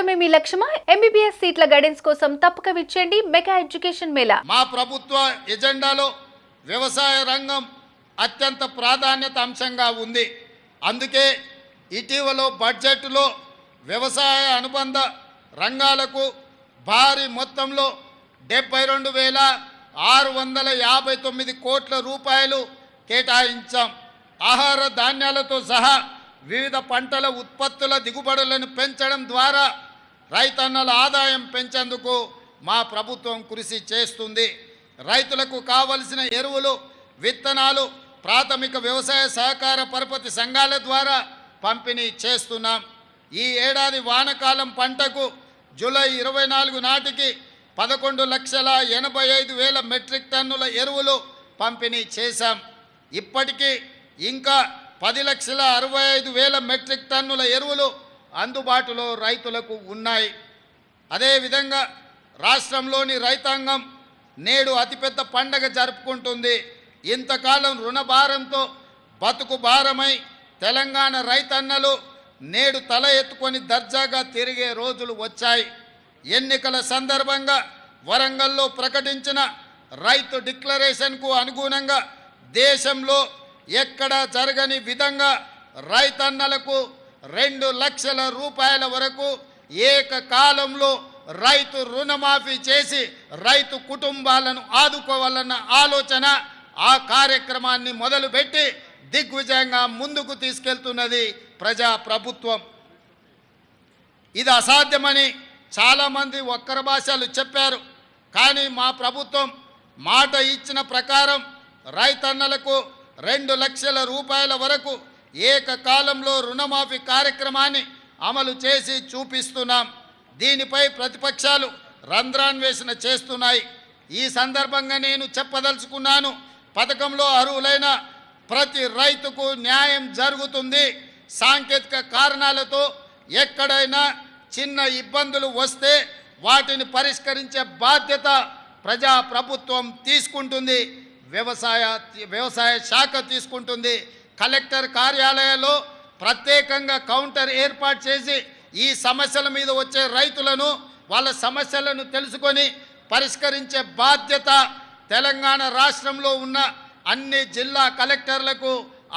సాధించడమే మీ లక్ష్యమా? ఎంబీబీఎస్ సీట్ల గైడెన్స్ కోసం తప్పక విచ్చేయండి మెగా ఎడ్యుకేషన్ మేళా. మా ప్రభుత్వ ఎజెండాలో వ్యవసాయ రంగం అత్యంత ప్రాధాన్యత అంశంగా ఉంది. అందుకే ఇటీవల బడ్జెట్లో వ్యవసాయ అనుబంధ రంగాలకు భారీ మొత్తంలో 72,659 కోట్ల రూపాయలు కేటాయించాం. ఆహార ధాన్యాలతో సహా వివిధ పంటల ఉత్పత్తుల దిగుబడులను పెంచడం ద్వారా రైతన్నల ఆదాయం పెంచేందుకు మా ప్రభుత్వం కృషి చేస్తుంది. రైతులకు కావలసిన ఎరువులు, విత్తనాలు ప్రాథమిక వ్యవసాయ సహకార పరపతి సంఘాల ద్వారా పంపిణీ చేస్తున్నాం. ఈ ఏడాది వానాకాలం పంటకు జూలై 24 నాటికి 11,85,000 మెట్రిక్ టన్నుల ఎరువులు పంపిణీ చేశాం. ఇప్పటికీ ఇంకా 10,65,000 మెట్రిక్ టన్నుల ఎరువులు అందుబాటులో రైతులకు ఉన్నాయి. అదేవిధంగా రాష్ట్రంలోని రైతాంగం నేడు అతిపెద్ద పండగ జరుపుకుంటుంది. ఇంతకాలం రుణభారంతో బతుకు భారమై తెలంగాణ రైతన్నలు నేడు తల ఎత్తుకొని దర్జాగా తిరిగే రోజులు వచ్చాయి. ఎన్నికల సందర్భంగా వరంగల్లో ప్రకటించిన రైతు డిక్లరేషన్కు అనుగుణంగా దేశంలో ఎక్కడా జరగని విధంగా రైతన్నలకు 2 లక్షల రూపాయల వరకు ఏకకాలంలో రైతు రుణమాఫీ చేసి రైతు కుటుంబాలను ఆదుకోవాలన్న ఆలోచన ఆ కార్యక్రమాన్ని మొదలుపెట్టి దిగ్విజయంగా ముందుకు తీసుకెళ్తున్నది ప్రజా ప్రభుత్వం. ఇది అసాధ్యమని చాలామంది వక్ర భాషలు చెప్పారు. కానీ మా ప్రభుత్వం మాట ఇచ్చిన ప్రకారం రైతన్నలకు 2 లక్షల రూపాయల వరకు ఏకకాలంలో రుణమాఫీ కార్యక్రమాన్ని అమలు చేసి చూపిస్తున్నాం. దీనిపై ప్రతిపక్షాలు రంధ్రాన్వేషణ చేస్తున్నాయి. ఈ సందర్భంగా నేను చెప్పదలుచుకున్నాను, పథకంలో అర్హులైన ప్రతి రైతుకు న్యాయం జరుగుతుంది. సాంకేతిక కారణాలతో ఎక్కడైనా చిన్న ఇబ్బందులు వస్తే వాటిని పరిష్కరించే బాధ్యత ప్రజా ప్రభుత్వం తీసుకుంటుంది, వ్యవసాయ శాఖ తీసుకుంటుంది. కలెక్టర్ కార్యాలయాల్లో ప్రత్యేకంగా కౌంటర్ ఏర్పాటు చేసి ఈ సమస్యల మీద వచ్చే రైతులను వాళ్ళ సమస్యలను తెలుసుకొని పరిష్కరించే బాధ్యత తెలంగాణ రాష్ట్రంలో ఉన్న అన్ని జిల్లా కలెక్టర్లకు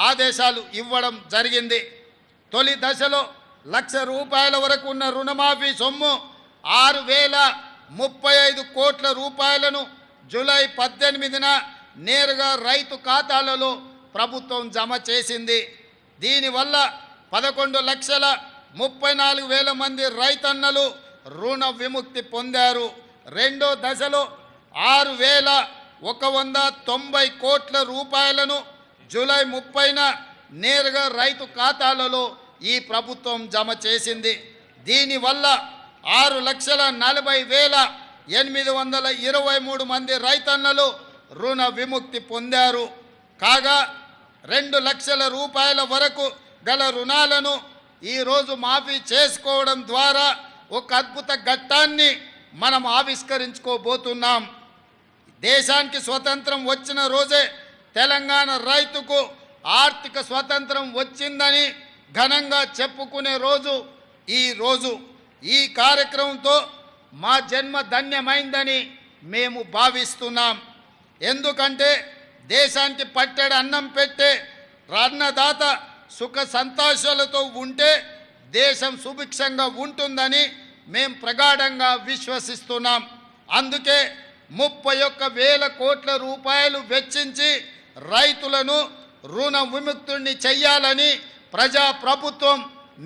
ఆదేశాలు ఇవ్వడం జరిగింది. తొలి దశలో 1,00,000 రూపాయల వరకు ఉన్న రుణమాఫీ సొమ్ము 6,035 కోట్ల రూపాయలను జూలై 18న నేరుగా రైతు ఖాతాలలో ప్రభుత్వం జమ చేసింది. దీనివల్ల 11,34,000 మంది రైతన్నలు రుణ విముక్తి పొందారు. రెండో దశలో 6,190 కోట్ల రూపాయలను జూలై 30న నేరుగా రైతు ఖాతాలలో ఈ ప్రభుత్వం జమ చేసింది. దీనివల్ల 6,40,823 మంది రైతన్నలు రుణ విముక్తి పొందారు. కాగా 2 లక్షల రూపాయల వరకు గల రుణాలను ఈరోజు మాఫీ చేసుకోవడం ద్వారా ఒక అద్భుత ఘట్టాన్ని మనం ఆవిష్కరించుకోబోతున్నాం. దేశానికి స్వతంత్రం వచ్చిన రోజే తెలంగాణ రైతుకు ఆర్థిక స్వతంత్రం వచ్చిందని ఘనంగా చెప్పుకునే రోజు ఈ రోజు. ఈ కార్యక్రమంతో మా జన్మ ధన్యమైందని మేము భావిస్తున్నాం. ఎందుకంటే దేశానికి పట్టెడు అన్నం పెట్టే అన్నదాత సుఖ సంతోషాలతో ఉంటే దేశం సుభిక్షంగా ఉంటుందని మేము ప్రగాఢంగా విశ్వసిస్తున్నాం. అందుకే 31,000 కోట్ల రూపాయలు వెచ్చించి రైతులను రుణ విముక్తుడిని చెయ్యాలని ప్రజా ప్రభుత్వం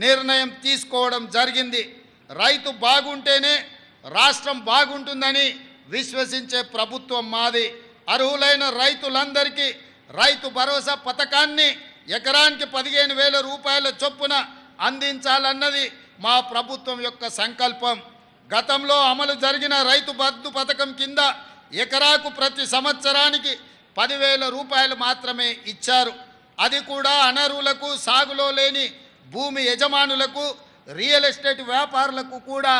నిర్ణయం తీసుకోవడం జరిగింది. రైతు బాగుంటేనే రాష్ట్రం బాగుంటుందని విశ్వసించే ప్రభుత్వం మాది. అర్హులైన రైతులందరికీ రైతు భరోసా పథకాన్ని ఎకరానికి 15,000 రూపాయల చొప్పున అందించాలన్నది మా ప్రభుత్వం యొక్క సంకల్పం. గతంలో అమలు జరిగిన రైతు బంధు పథకం కింద ఎకరాకు ప్రతి సంవత్సరానికి 10,000 రూపాయలు మాత్రమే ఇచ్చారు. అది కూడా అనర్హులకు, సాగులో లేని భూమి యజమానులకు, రియల్ ఎస్టేట్ వ్యాపారులకు కూడా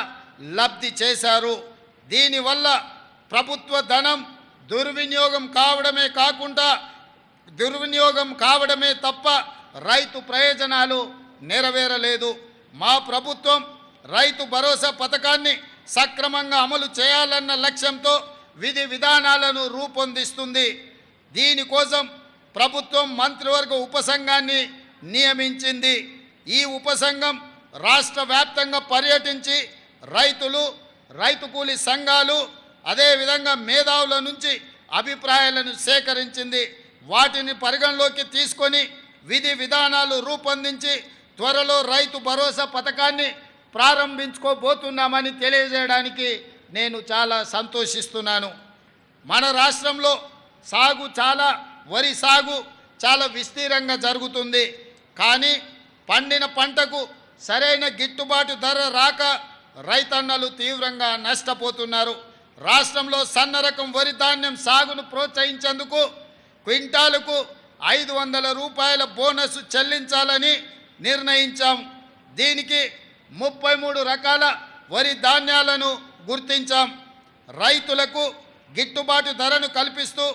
లబ్ధి చేశారు. దీనివల్ల ప్రభుత్వ ధనం దుర్వినియోగం కావడమే తప్ప రైతు ప్రయోజనాలు నెరవేరలేదు. మా ప్రభుత్వం రైతు భరోసా పథకాన్ని సక్రమంగా అమలు చేయాలన్న లక్ష్యంతో విధి విధానాలను రూపొందిస్తుంది. దీనికోసం ప్రభుత్వం మంత్రివర్గ ఉపసంఘాన్ని నియమించింది. ఈ ఉపసంఘం రాష్ట్ర వ్యాప్తంగా పర్యటించి రైతులు, రైతు కూలీ సంఘాలు, అదేవిధంగా మేధావుల నుంచి అభిప్రాయాలను సేకరించింది. వాటిని పరిగణలోకి తీసుకొని విధి విధానాలు రూపొందించి త్వరలో రైతు భరోసా పథకాన్ని ప్రారంభించుకోబోతున్నామని తెలియజేయడానికి నేను చాలా సంతోషిస్తున్నాను. మన రాష్ట్రంలో వరి సాగు చాలా విస్తీర్ణంగా జరుగుతుంది. కానీ పండిన పంటకు సరైన గిట్టుబాటు ధర రాక రైతన్నలు తీవ్రంగా నష్టపోతున్నారు. రాష్ట్రంలో సన్న రకం వరి ధాన్యం సాగును ప్రోత్సహించేందుకు క్వింటాలకు 500 రూపాయల బోనస్ చెల్లించాలని నిర్ణయించాం. దీనికి 33 రకాల వరి ధాన్యాలను గుర్తించాం. రైతులకు గిట్టుబాటు ధరను కల్పిస్తూ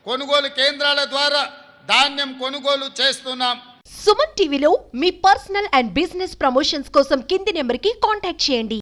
కొనుగోలు కేంద్రాల ద్వారా ధాన్యం కొనుగోలు చేస్తున్నాం. సుమన్ టీవీలో మీ పర్సనల్ అండ్ బిజినెస్ ప్రమోషన్స్ కోసం కింది నెంబర్కి కాంటాక్ట్ చేయండి.